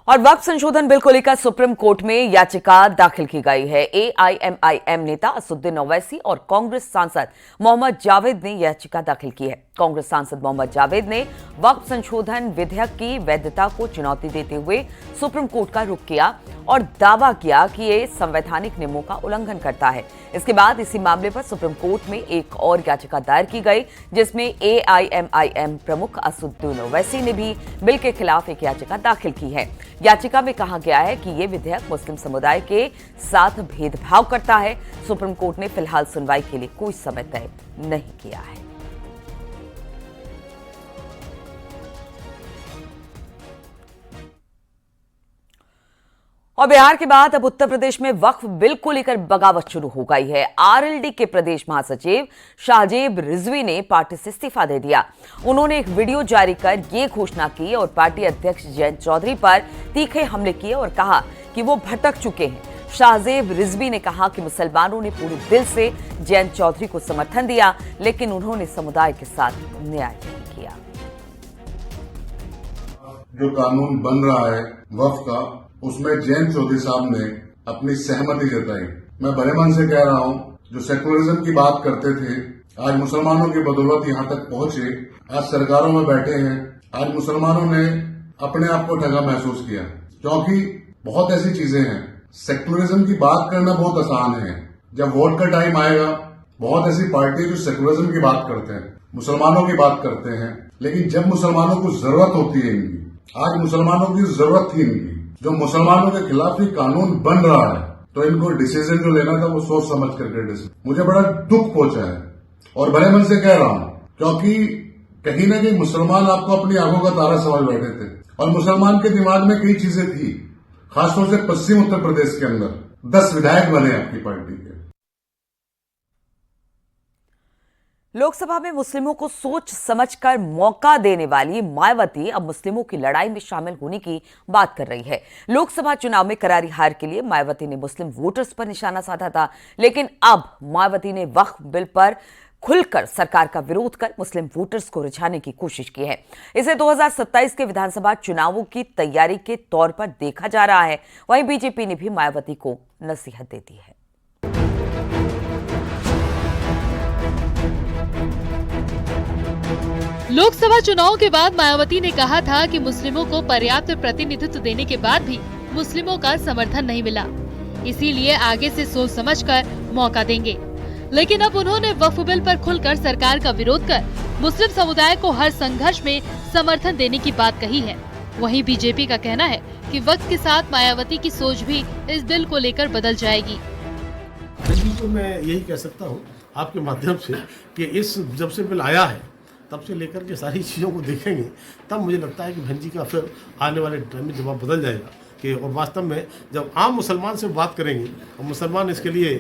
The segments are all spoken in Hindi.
और वक्फ संशोधन बिल को लेकर सुप्रीम कोर्ट में याचिका दाखिल की गई है। एआईएमआईएम नेता असदुद्दीन ओवैसी और कांग्रेस सांसद मोहम्मद जावेद ने याचिका दाखिल की है। कांग्रेस सांसद मोहम्मद जावेद ने वक्फ संशोधन विधेयक की वैधता को चुनौती देते हुए सुप्रीम कोर्ट का रुख किया और दावा किया कि ये संवैधानिक नियमों का उल्लंघन करता है। इसके बाद इसी मामले पर सुप्रीम कोर्ट में एक और याचिका दायर की गई, जिसमें एआईएमआईएम प्रमुख असदुद्दीन ओवैसी ने भी बिल के खिलाफ एक याचिका दाखिल की है। याचिका में कहा गया है कि ये विधेयक मुस्लिम समुदाय के साथ भेदभाव करता है। सुप्रीम कोर्ट ने फिलहाल सुनवाई के लिए कोई समय तय नहीं किया है। और बिहार के बाद अब उत्तर प्रदेश में वक्फ बिल को लेकर बगावत शुरू हो गई है। आरएलडी के प्रदेश महासचिव शाहजेब रिजवी ने पार्टी से इस्तीफा दे दिया। उन्होंने एक वीडियो जारी कर ये घोषणा की और पार्टी अध्यक्ष जयंत चौधरी पर तीखे हमले किए और कहा कि वो भटक चुके हैं। शाहजेब रिजवी ने कहा कि मुसलमानों ने पूरे दिल से जयंत चौधरी को समर्थन दिया, लेकिन उन्होंने समुदाय के साथ न्याय नहीं किया। जो कानून बन रहा है वक्फ का, उसमें जयंत चौधरी साहब ने अपनी सहमति जताई। मैं बड़े मन से कह रहा हूं, जो सेकुलरिज्म की बात करते थे, आज मुसलमानों की बदौलत यहां तक पहुंचे, आज सरकारों में बैठे हैं। आज मुसलमानों ने अपने आप को ठगा महसूस किया, क्योंकि बहुत ऐसी चीजें हैं। सेकुलरिज्म की बात करना बहुत आसान है, जब वोट का टाइम आएगा बहुत ऐसी पार्टी जो सेकुलरिज्म की बात करते हैं, मुसलमानों की बात करते हैं, लेकिन जब मुसलमानों को जरूरत होती है इनकी, आज मुसलमानों की जरूरत थी इनकी, जो मुसलमानों के खिलाफ ही कानून बन रहा है, तो इनको डिसीजन जो लेना था वो सोच समझ करके डिसीजन। मुझे बड़ा दुख पहुंचा है और बड़े मन से कह रहा हूं, क्योंकि कहीं ना कहीं मुसलमान आपको अपनी आंखों का तारा समझ बैठे थे और मुसलमान के दिमाग में कई चीजें थी। खासतौर से पश्चिम उत्तर प्रदेश के अंदर 10 विधायक बने आपकी पार्टी के। लोकसभा में मुस्लिमों को सोच समझकर मौका देने वाली मायावती अब मुस्लिमों की लड़ाई में शामिल होने की बात कर रही है। लोकसभा चुनाव में करारी हार के लिए मायावती ने मुस्लिम वोटर्स पर निशाना साधा था, लेकिन अब मायावती ने वक्फ बिल पर खुलकर सरकार का विरोध कर मुस्लिम वोटर्स को रिझाने की कोशिश की है। इसे 2027 के विधानसभा चुनावों की तैयारी के तौर पर देखा जा रहा है। वहीं बीजेपी ने भी मायावती को नसीहत दे दी है। लोकसभा चुनाव के बाद मायावती ने कहा था कि मुस्लिमों को पर्याप्त प्रतिनिधित्व देने के बाद भी मुस्लिमों का समर्थन नहीं मिला, इसीलिए आगे से सोच समझकर मौका देंगे। लेकिन अब उन्होंने वक्फ बिल पर खुलकर सरकार का विरोध कर मुस्लिम समुदाय को हर संघर्ष में समर्थन देने की बात कही है। वहीं बीजेपी का कहना है कि वक्त के साथ मायावती की सोच भी इस बिल को लेकर बदल जाएगी। तो मैं यही कह सकता हूँ आपके माध्यम से कि इस जब से बिल आया है तब से लेकर के सारी चीज़ों को देखेंगे, तब मुझे लगता है कि बहन जी का फिर आने वाले टाइम में जवाब बदल जाएगा कि और वास्तव में जब आम मुसलमान से बात करेंगे और मुसलमान इसके लिए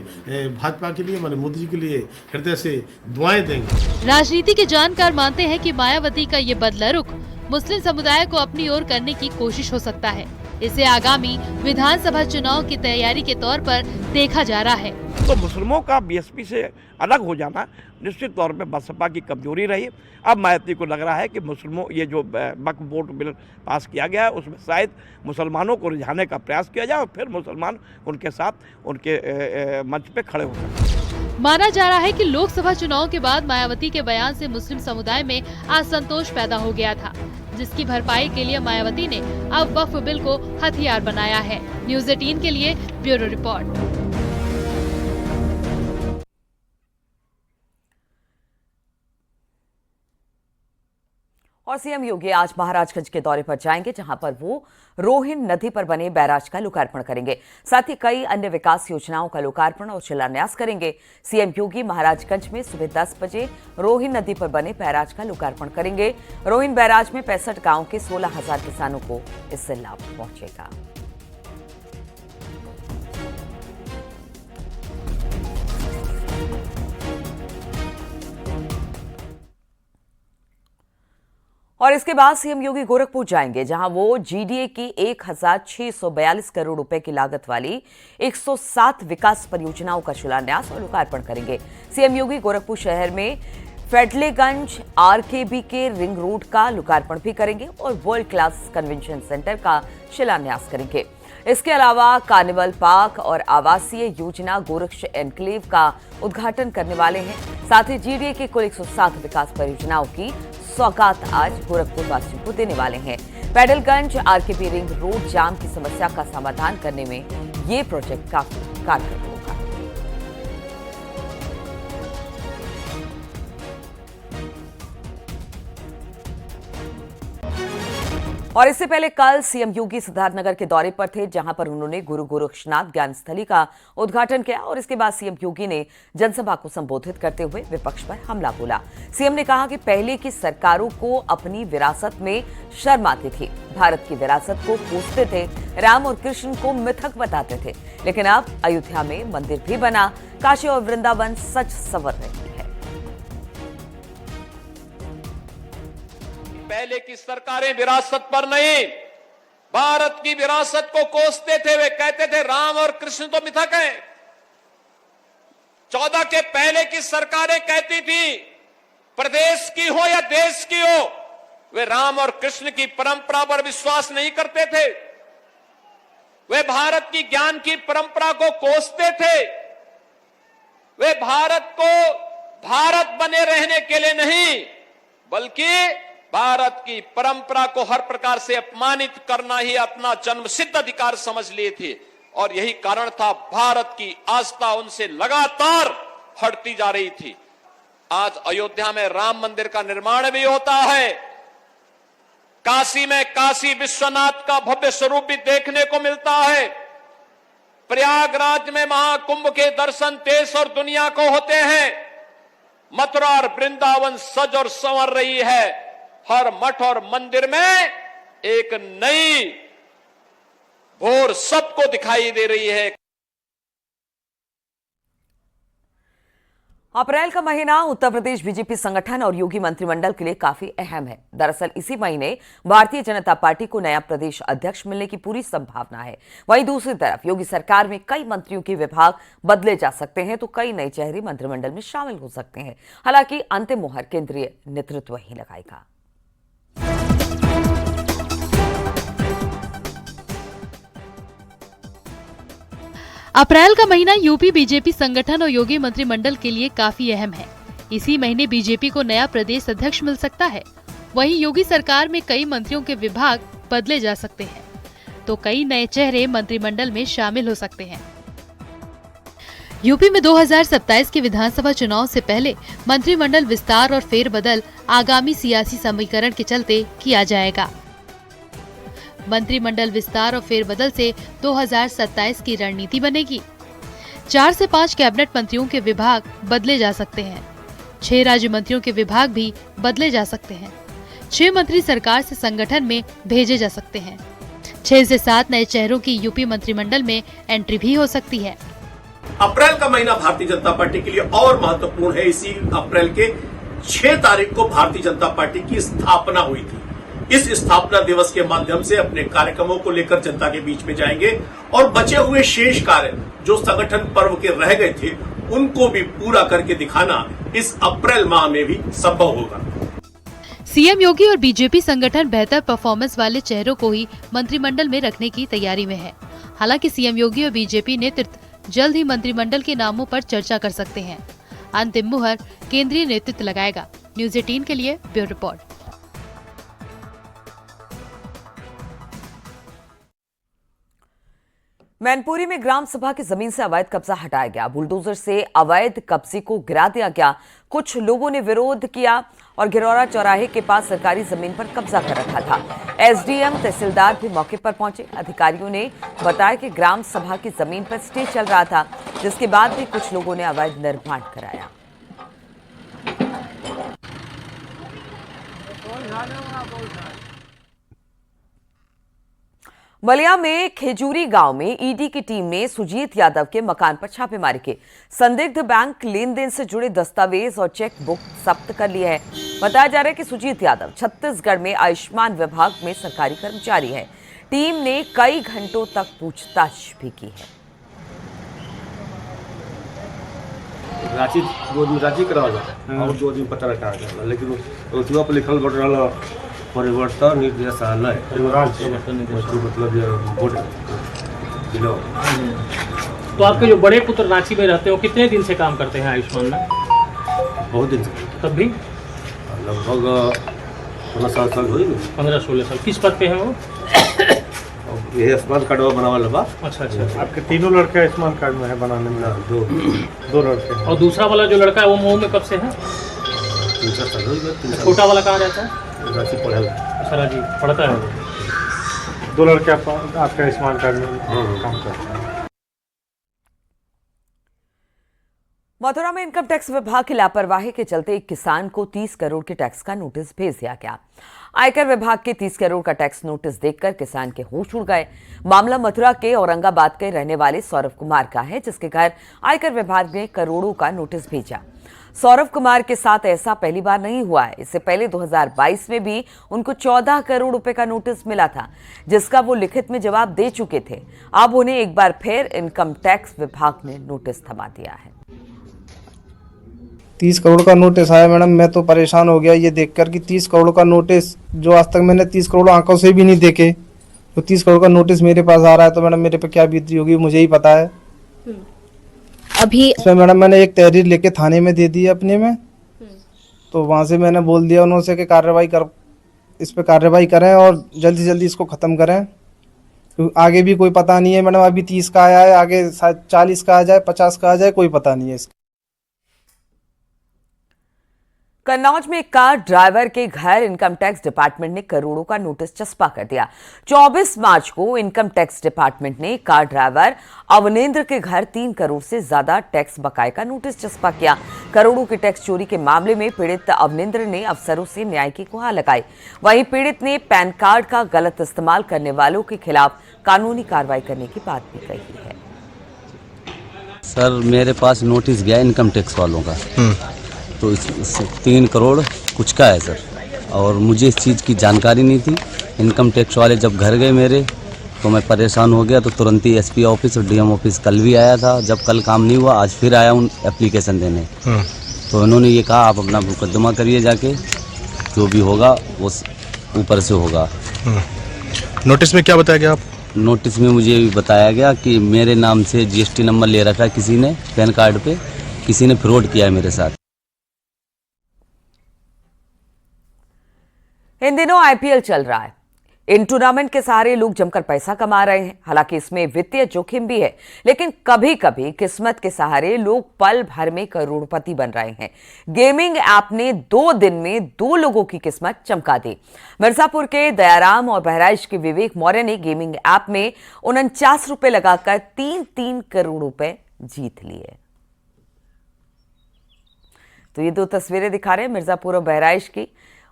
भाजपा के लिए, माने मोदी जी के लिए हृदय से दुआएं देंगे। राजनीति के जानकार मानते हैं कि मायावती का ये बदला रुख मुस्लिम समुदाय को अपनी ओर करने की कोशिश हो सकता है। इसे आगामी विधानसभा चुनाव की तैयारी के तौर पर देखा जा रहा है। तो मुस्लिमों का बीएसपी से अलग हो जाना निश्चित तौर पे बसपा की कमजोरी रही। अब मायावती को लग रहा है कि मुस्लिमों ये जो वक्फ बोर्ड बिल पास किया गया है उसमें शायद मुसलमानों को रिझाने का प्रयास किया जाए और फिर मुसलमान उनके साथ उनके मंच पे खड़े हो सकते। माना जा रहा है कि लोकसभा चुनाव के बाद मायावती के बयान से मुस्लिम समुदाय में असंतोष पैदा हो गया था, जिसकी भरपाई के लिए मायावती ने अब वक्फ बिल को हथियार बनाया है। न्यूज़ 18 के लिए ब्यूरो रिपोर्ट। और सीएम योगी आज महाराजगंज के दौरे पर जाएंगे, जहां पर वो रोहिन नदी पर बने बैराज का लोकार्पण करेंगे। साथ ही कई अन्य विकास योजनाओं का लोकार्पण और शिलान्यास करेंगे। सीएम योगी महाराजगंज में सुबह 10 बजे रोहिन नदी पर बने बैराज का लोकार्पण करेंगे। रोहिन बैराज में 65 गांव के 16,000 किसानों को इससे लाभ पहुंचेगा। और इसके बाद सीएम योगी गोरखपुर जाएंगे, जहां वो जीडीए की 1,642 करोड़ रुपए की लागत वाली 107 विकास परियोजनाओं का शिलान्यास और लोकार्पण करेंगे। सीएम योगी गोरखपुर शहर में फेडलेगंज आरकेबी के रिंग रोड का लोकार्पण भी करेंगे और वर्ल्ड क्लास कन्वेंशन सेंटर का शिलान्यास करेंगे। इसके अलावा कार्निवल पार्क और आवासीय योजना गोरक्ष एनक्लेव का उद्घाटन करने वाले हैं। साथ ही जीडीए के कुल 107 विकास परियोजनाओं की सौगात आज गोरखपुर वासियों को देने वाले हैं। पैडलगंज आरकेबी रिंग रोड जाम की समस्या का समाधान करने में ये प्रोजेक्ट काफी कारगर होगा। और इससे पहले कल सीएम योगी सिद्धार्थनगर के दौरे पर थे, जहां पर उन्होंने गुरु गोरक्षनाथ ज्ञान स्थली का उद्घाटन किया और इसके बाद सीएम योगी ने जनसभा को संबोधित करते हुए विपक्ष पर हमला बोला। सीएम ने कहा कि पहले की सरकारों को अपनी विरासत में शर्म आती थी, भारत की विरासत को कोसते थे, राम और कृष्ण को मिथक बताते थे, लेकिन अब अयोध्या में मंदिर भी बना, काशी और वृंदावन सच संवर रही है। पहले की सरकारें विरासत पर नहीं, भारत की विरासत को कोसते थे। वे कहते थे राम और कृष्ण तो मिथक हैं। 14 के पहले की सरकारें कहती थी प्रदेश की हो या देश की हो, वे राम और कृष्ण की परंपरा पर विश्वास नहीं करते थे। वे भारत की ज्ञान की परंपरा को कोसते थे। वे भारत को भारत बने रहने के लिए नहीं, बल्कि भारत की परंपरा को हर प्रकार से अपमानित करना ही अपना जन्मसिद्ध अधिकार समझ लिए थे। और यही कारण था भारत की आस्था उनसे लगातार हटती जा रही थी। आज अयोध्या में राम मंदिर का निर्माण भी होता है। काशी में काशी विश्वनाथ का भव्य स्वरूप भी देखने को मिलता है। प्रयागराज में महाकुंभ के दर्शन देश और दुनिया को होते हैं। मथुरा और वृंदावन सज और संवर रही है। हर मठ और मंदिर में एक नई भोर सबको दिखाई दे रही है। अप्रैल का महीना उत्तर प्रदेश बीजेपी संगठन और योगी मंत्रिमंडल के लिए काफी अहम है। दरअसल इसी महीने भारतीय जनता पार्टी को नया प्रदेश अध्यक्ष मिलने की पूरी संभावना है। वहीं दूसरी तरफ योगी सरकार में कई मंत्रियों के विभाग बदले जा सकते हैं, तो कई नए चेहरे मंत्रिमंडल में शामिल हो सकते हैं। हालांकि अंतिम मुहर केंद्रीय नेतृत्व ही लगाएगा। अप्रैल का महीना यूपी बीजेपी संगठन और योगी मंत्रिमंडल के लिए काफी अहम है। इसी महीने बीजेपी को नया प्रदेश अध्यक्ष मिल सकता है। वहीं योगी सरकार में कई मंत्रियों के विभाग बदले जा सकते हैं, तो कई नए चेहरे मंत्रिमंडल में शामिल हो सकते हैं। यूपी में 2027 के विधानसभा चुनाव से पहले मंत्रिमंडल विस्तार और फेरबदल आगामी सियासी समीकरण के चलते किया जाएगा। मंत्रिमंडल विस्तार और फेरबदल से 2027 की रणनीति बनेगी। 4 से 5 कैबिनेट मंत्रियों के विभाग बदले जा सकते हैं। 6 राज्य मंत्रियों के विभाग भी बदले जा सकते हैं। 6 मंत्री सरकार से संगठन में भेजे जा सकते हैं। 6 से 7 नए चेहरों की यूपी मंत्रिमंडल में एंट्री भी हो सकती है। अप्रैल का महीना भारतीय जनता पार्टी के लिए और महत्वपूर्ण है। इसी अप्रैल के 6 तारीख को भारतीय जनता पार्टी की स्थापना हुई थी। इस स्थापना दिवस के माध्यम से अपने कार्यक्रमों को लेकर जनता के बीच में जाएंगे और बचे हुए शेष कार्य जो संगठन पर्व के रह गए थे उनको भी पूरा करके दिखाना इस अप्रैल माह में भी संभव होगा। सीएम योगी और बीजेपी संगठन बेहतर परफॉर्मेंस वाले चेहरों को ही मंत्रिमंडल में रखने की तैयारी में है। हालांकि सीएम योगी और बीजेपी नेतृत्व जल्द ही मंत्रिमंडल के नामों पर चर्चा कर सकते हैं। अंतिम मुहर केंद्रीय नेतृत्व लगाएगा। न्यूज़ 18 के लिए ब्यूरो रिपोर्ट। मैनपुरी में ग्राम सभा की जमीन से अवैध कब्जा हटाया गया। बुलडोजर से अवैध कब्जे को गिरा दिया गया। कुछ लोगों ने विरोध किया और गिरौरा चौराहे के पास सरकारी जमीन पर कब्जा कर रखा था। एसडीएम तहसीलदार भी मौके पर पहुंचे। अधिकारियों ने बताया कि ग्राम सभा की जमीन पर स्टे चल रहा था, जिसके बाद भी कुछ लोगों ने अवैध निर्माण कराया। बलिया में खेजूरी गांव में ईडी की टीम ने सुजीत यादव के मकान पर छापेमारी की। संदिग्ध बैंक लेन देन से जुड़े दस्तावेज और चेक बुक जब्त कर लिए है। बताया जा रहा है कि सुजीत यादव छत्तीसगढ़ में आयुष्मान विभाग में सरकारी कर्मचारी है। टीम ने कई घंटों तक पूछताछ भी की है। रांची 2 दिन रांची करावल और 2 दिन पता लगा करना, लेकिन उसवा पर लिखल बट रहल परिवर्तन निर्देशालय मतलब ये बोर्ड दिलो। तो आपके जो बड़े पुत्र रांची में रहते हो कितने दिन से काम करते हैं आयुष्मान में? बहुत दिन से, तब भी लगभग 15 साल हुई ना। 15-16 साल। किस पद पे हैं वो? ये आयुष्मान कार्ड बनावल बा। अच्छा अच्छा। आपके तीनों लड़के आयुष्मान कार्ड में है बनाने में? 2 लड़के हैं। और दूसरा वाला जो लड़का है वो मऊ में कब से है? 3 साल हो गए। छोटा वाला कहाँ रहता है? रांची पढ़ल। सर जी पढ़ता है। 2 लड़के आपके आयुष्मान कार्ड में काम करते हैं। मथुरा में इनकम टैक्स विभाग की लापरवाही के चलते एक किसान को 30 करोड़ के टैक्स का नोटिस भेज दिया गया। आयकर विभाग के 30 करोड़ का टैक्स नोटिस देखकर किसान के होश उड़ गए। मामला मथुरा के औरंगाबाद के रहने वाले सौरभ कुमार का है, जिसके घर आयकर विभाग ने करोड़ों का नोटिस भेजा। सौरभ कुमार के साथ ऐसा पहली बार नहीं हुआ है। इससे पहले 2022 में भी उनको 14 करोड़ रुपए का नोटिस मिला था, जिसका वो लिखित में जवाब दे चुके थे। अब उन्हें एक बार फिर इनकम टैक्स विभाग ने नोटिस थमा दिया है। 30 करोड़ का नोटिस आया मैडम, मैं तो परेशान हो गया ये देखकर कि 30 करोड़ का नोटिस, जो आज तक मैंने 30 करोड़ आंखों से भी नहीं देखे, तो 30 करोड़ का नोटिस मेरे पास आ रहा है तो मैडम मेरे पे क्या बीती होगी मुझे ही पता है। अभी इसमें मैडम मैंने एक तहरीर लेके थाने में दे दी है अपने में, तो वहाँ से मैंने बोल दिया उन्होंने कि इस पे कार्रवाई करें और जल्दी से जल्दी इसको ख़त्म करें, क्योंकि आगे भी कोई पता नहीं है मैडम। अभी 30 का आया है, आगे 40 का आ जाए, 50 का आ जाए, कोई पता नहीं है इसका। कन्नौज में एक कार ड्राइवर के घर इनकम टैक्स डिपार्टमेंट ने करोड़ों का नोटिस चस्पा कर दिया। 24 मार्च को इनकम टैक्स डिपार्टमेंट ने कार ड्राइवर अवनेंद्र के घर 3 करोड़ से ज्यादा टैक्स बकाये का नोटिस चस्पा किया। करोड़ों के टैक्स चोरी के मामले में पीड़ित अवनेंद्र ने अफसरों से न्याय की गुहार लगाई। वहीं पीड़ित ने पैन कार्ड का गलत इस्तेमाल करने वालों के खिलाफ कानूनी कार्रवाई करने की बात भी कही है। सर मेरे पास नोटिस गया इनकम टैक्स वालों का, तो इस 3 करोड़ कुछ का है सर, और मुझे इस चीज़ की जानकारी नहीं थी। इनकम टैक्स वाले जब घर गए मेरे तो मैं परेशान हो गया, तो तुरंत ही एसपी ऑफिस और डीएम ऑफिस कल भी आया था। जब कल काम नहीं हुआ आज फिर आया उन एप्लीकेशन देने, तो उन्होंने ये कहा आप अपना मुकदमा करिए जाके, जो भी होगा वो ऊपर से होगा। नोटिस में क्या बताया गया आप? नोटिस में मुझे बताया गया कि मेरे नाम से जीएसटी नंबर ले रखा है किसी ने, पैन कार्ड पे किसी ने फ्रॉड किया है मेरे साथ। इन दिनों आईपीएल चल रहा है। इन टूर्नामेंट के सहारे लोग जमकर पैसा कमा रहे हैं। हालांकि इसमें वित्तीय जोखिम भी है, लेकिन कभी कभी किस्मत के सहारे लोग पल भर में करोड़पति बन रहे हैं। गेमिंग ऐप ने 2 दिन में 2 लोगों की किस्मत चमका दी। मिर्जापुर के दयाराम और बहराइच के विवेक मौर्य ने गेमिंग ऐप में 49 रुपए लगाकर 3 करोड़ रुपए जीत लिए। तो ये 2 तस्वीरें दिखा रहे हैं मिर्जापुर और बहराइच की।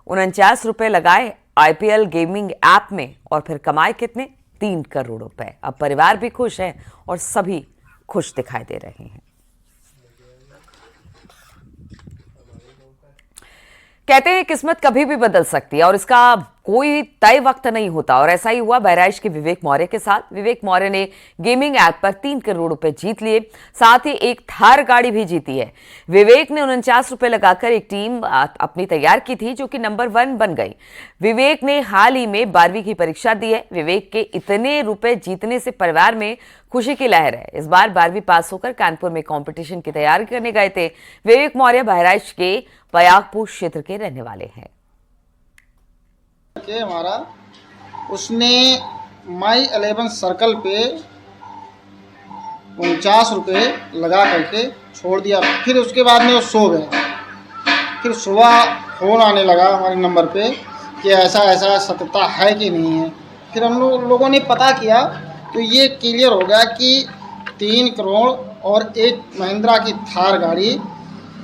49 रुपए लगाए आईपीएल गेमिंग ऐप में और फिर कमाए कितने? 3 करोड़ रुपए। अब परिवार भी खुश है और सभी खुश दिखाई दे रहे हैं। कहते हैं किस्मत कभी भी बदल सकती है और इसका कोई तय वक्त नहीं होता, और ऐसा ही हुआ बहराइच के विवेक मौर्य के साथ। विवेक मौर्य ने गेमिंग ऐप पर 3 करोड़ रुपए जीत लिए, साथ ही एक थार गाड़ी भी जीती है। विवेक ने 49 रुपए लगाकर एक टीम अपनी तैयार की थी, जो कि नंबर 1 बन गई। विवेक ने हाल ही में 12वीं की परीक्षा दी है। विवेक के इतने रुपए जीतने से परिवार में खुशी की लहर है। इस बार 12वीं पास होकर कानपुर में कंपटीशन की तैयारी करने गए थे। विवेक मौर्य बहराइच के पयागपुर क्षेत्र के रहने वाले हैं। के हमारा उसने माई 11 सर्कल पे 49 रुपये लगा करके छोड़ दिया। फिर उसके बाद में वो सो गया। फिर सुबह फ़ोन आने लगा हमारे नंबर पे कि ऐसा ऐसा सत्यता है कि नहीं है। फिर हम लोगों ने पता किया तो ये क्लियर हो गया कि 3 करोड़ और एक महिंद्रा की थार गाड़ी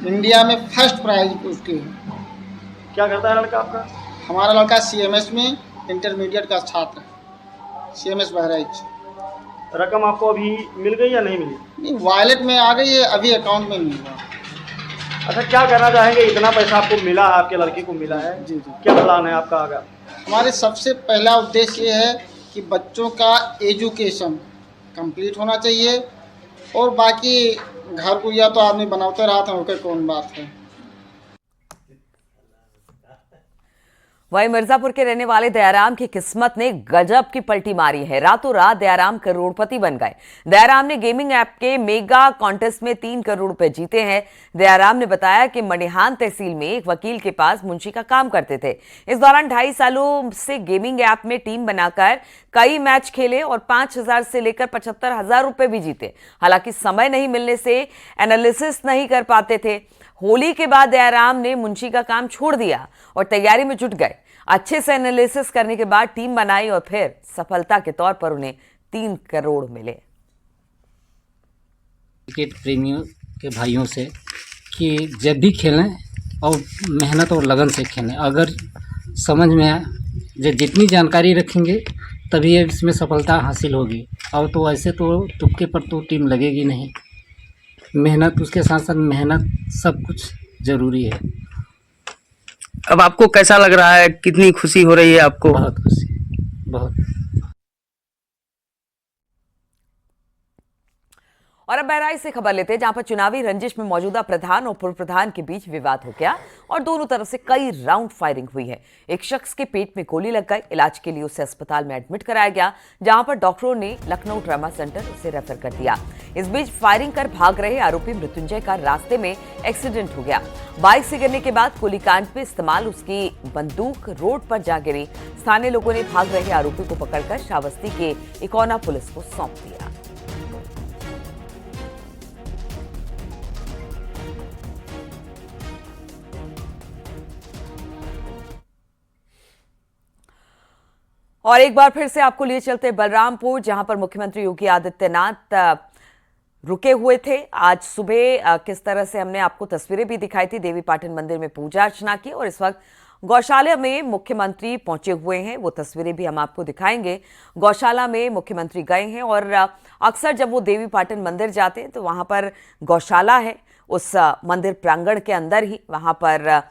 इंडिया में फर्स्ट प्राइज उसकी है। क्या करता है लड़का आपका? हमारा लड़का सीएमएस में इंटरमीडिएट का छात्र है, सीएमएस बहराइच। रकम आपको अभी मिल गई या नहीं मिली? नहीं, वॉलेट में आ गई है, अभी अकाउंट में नहीं हुआ। अच्छा, क्या कहना चाहेंगे? इतना पैसा आपको मिला है, आपके लड़के को मिला है, जी जी, क्या प्लान है आपका आगे? हमारे सबसे पहला उद्देश्य ये है कि बच्चों का एजुकेशन कंप्लीट होना चाहिए और बाकी घर को या तो आदमी बनाते रहा था, ओके कौन बात है। वहीं मिर्जापुर के रहने वाले दयाराम की किस्मत ने गजब की पलटी मारी है। रातों रात दयाराम करोड़पति बन गए। दयाराम ने गेमिंग ऐप के मेगा कॉन्टेस्ट में 3 करोड़ रुपए जीते हैं। दयाराम ने बताया कि मणिहान तहसील में एक वकील के पास मुंशी का काम करते थे। इस दौरान 2.5 सालों से गेमिंग ऐप में टीम बनाकर कई मैच खेले और 5,000 से लेकर 75,000 रुपए भी जीते। हालांकि समय नहीं मिलने से एनालिसिस नहीं कर पाते थे। होली के बाद दयाराम ने मुंशी का काम छोड़ दिया और तैयारी में जुट गए। अच्छे से एनालिसिस करने के बाद टीम बनाई और फिर सफलता के तौर पर उन्हें 3 करोड़ मिले। क्रिकेट प्रेमियों के भाइयों से कि जब भी खेलें और मेहनत और लगन से खेलें। अगर समझ में आए, जितनी जानकारी रखेंगे तभी इसमें सफलता हासिल होगी। और तो ऐसे तो तुक्के पर तो टीम लगेगी नहीं। मेहनत, उसके साथ साथ मेहनत सब कुछ ज़रूरी है। अब आपको कैसा लग रहा है, कितनी खुशी हो रही है आपको? बहुत खुशी, बहुत। और अब बहराइच से खबर लेते हैं, जहां पर चुनावी रंजिश में मौजूदा प्रधान और पूर्व प्रधान के बीच विवाद हो गया और दोनों तरफ से कई राउंड फायरिंग हुई है। एक शख्स के पेट में गोली लग गई। इलाज के लिए उसे अस्पताल में एडमिट कराया गया, जहां पर डॉक्टरों ने लखनऊ ट्रामा सेंटर उसे रेफर कर दिया। इस बीच फायरिंग कर भाग रहे आरोपी मृत्युंजय का रास्ते में एक्सीडेंट हो गया। बाइक से गिरने के बाद गोलीकांड में इस्तेमाल उसकी बंदूक रोड पर जा गिरी। स्थानीय लोगों ने भाग रहे आरोपी को पकड़कर श्रावस्ती के इकोना पुलिस को सौंप दिया। और एक बार फिर से आपको लिए चलते बलरामपुर, जहां पर मुख्यमंत्री योगी आदित्यनाथ रुके हुए थे। आज सुबह किस तरह से हमने आपको तस्वीरें भी दिखाई थी। देवी पाटन मंदिर में पूजा अर्चना की और इस वक्त गौशाला में मुख्यमंत्री पहुंचे हुए हैं। वो तस्वीरें भी हम आपको दिखाएंगे। गौशाला में मुख्यमंत्री गए हैं और अक्सर जब वो देवी पाटन मंदिर जाते हैं तो वहां पर गौशाला है। उस मंदिर प्रांगण के अंदर ही वहां पर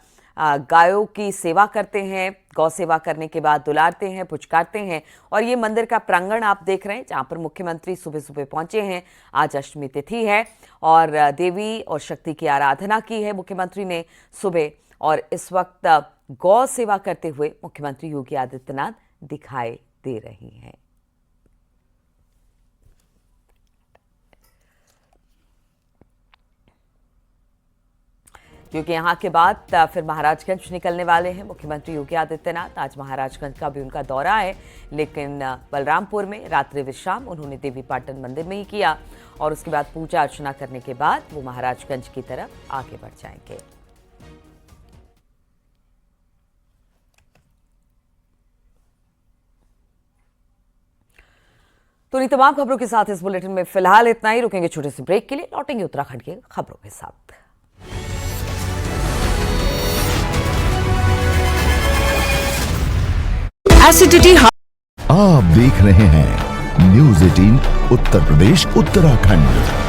गायों की सेवा करते हैं। गौ सेवा करने के बाद दुलारते हैं, पुचकारते हैं। और ये मंदिर का प्रांगण आप देख रहे हैं, जहां पर मुख्यमंत्री सुबह सुबह पहुंचे हैं। आज अष्टमी तिथि है और देवी और शक्ति की आराधना की है मुख्यमंत्री ने सुबह। और इस वक्त गौ सेवा करते हुए मुख्यमंत्री योगी आदित्यनाथ दिखाई दे रही हैं। क्योंकि यहाँ के बाद फिर महाराजगंज निकलने वाले हैं मुख्यमंत्री योगी आदित्यनाथ। आज महाराजगंज का भी उनका दौरा है, लेकिन बलरामपुर में रात्रि विश्राम उन्होंने देवी पाटन मंदिर में ही किया और उसके बाद पूजा अर्चना करने के बाद वो महाराजगंज की तरफ आगे बढ़ जाएंगे। तो इन तमाम खबरों के साथ इस बुलेटिन में फिलहाल इतना ही। रुकेंगे छोटे से ब्रेक के लिए, लौटेंगे उत्तराखंड की खबरों के साथ। एसिडिटी। आप देख रहे हैं न्यूज़ 18 उत्तर प्रदेश उत्तराखंड।